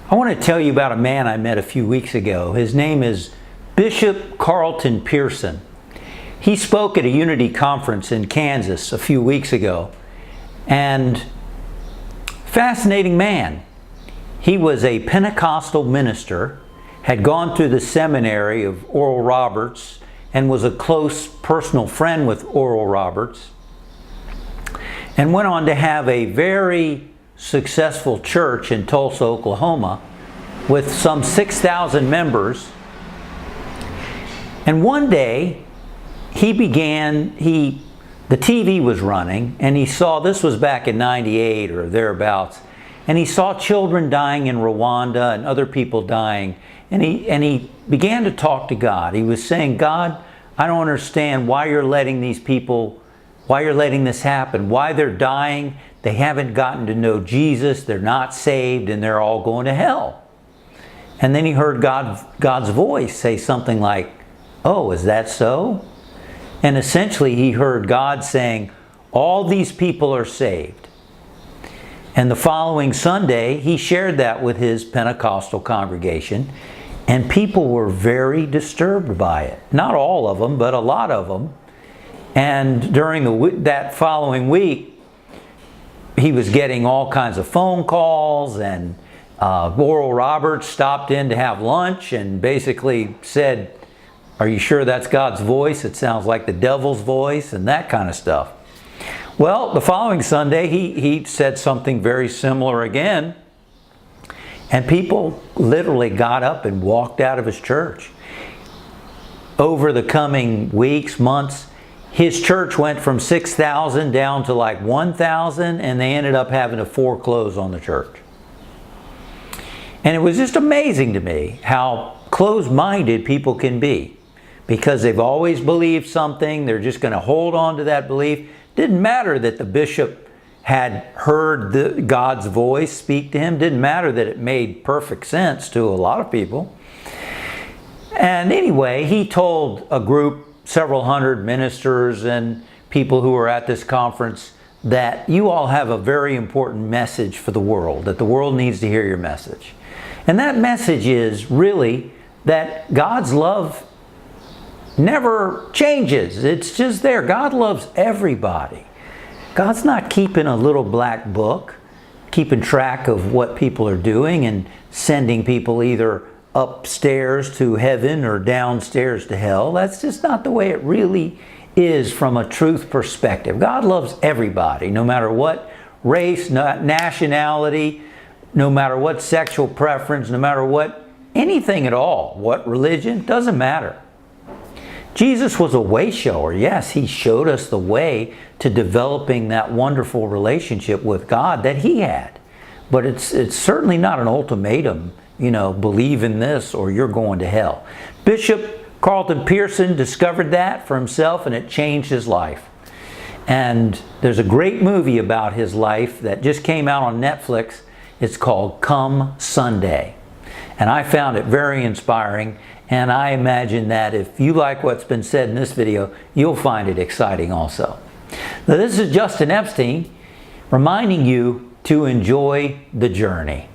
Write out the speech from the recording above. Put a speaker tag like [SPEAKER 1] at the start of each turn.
[SPEAKER 1] I want to tell you about a man I met a few weeks ago. His name is Bishop Carlton Pearson. He spoke at a Unity conference in Kansas a few weeks ago, and fascinating man. He was a Pentecostal minister, had gone through the seminary of Oral Roberts, and was a close personal friend with Oral Roberts, and went on to have a very successful church in Tulsa, Oklahoma, with some 6,000 members. And one day, the TV was running, and he saw, this was back in 98 or thereabouts, and he saw children dying in Rwanda and other people dying, and he began to talk to God. He was saying, God, I don't understand why you're letting these people, why you're letting this happen, why they're dying. They haven't gotten to know Jesus, they're not saved, and they're all going to hell. And then he heard God's voice say something like, oh, is that so? And essentially he heard God saying, all these people are saved. And the following Sunday, he shared that with his Pentecostal congregation, and people were very disturbed by it. Not all of them, but a lot of them. And during that following week, he was getting all kinds of phone calls, and Oral Roberts stopped in to have lunch and basically said, are you sure that's God's voice? It sounds like the devil's voice, and that kind of stuff. Well, the following Sunday, he said something very similar again, and people literally got up and walked out of his church. Over the coming weeks, months, his church went from 6,000 down to like 1,000, and they ended up having to foreclose on the church. And it was just amazing to me how closed-minded people can be, because they've always believed something. They're just going to hold on to that belief. Didn't matter that the bishop had heard God's voice speak to him. Didn't matter that it made perfect sense to a lot of people. And anyway, he told a group, several hundred ministers and people who were at this conference, that you all have a very important message for the world, that the world needs to hear your message. And that message is really that God's love never changes. It's just there. God loves everybody. God's not keeping a little black book, keeping track of what people are doing and sending people either upstairs to heaven or downstairs to hell. That's just not the way it really is from a truth perspective. God loves everybody, no matter what race, nationality, no matter what sexual preference, no matter what, anything at all, what religion, doesn't matter. Jesus was a way shower. Yes, he showed us the way to developing that wonderful relationship with God that he had. But it's certainly not an ultimatum, believe in this or you're going to hell. Bishop Carlton Pearson discovered that for himself, and it changed his life. And there's a great movie about his life that just came out on Netflix. It's called Come Sunday. And I found it very inspiring, and I imagine that if you like what's been said in this video, you'll find it exciting also. Now, this is Justin Epstein reminding you to enjoy the journey.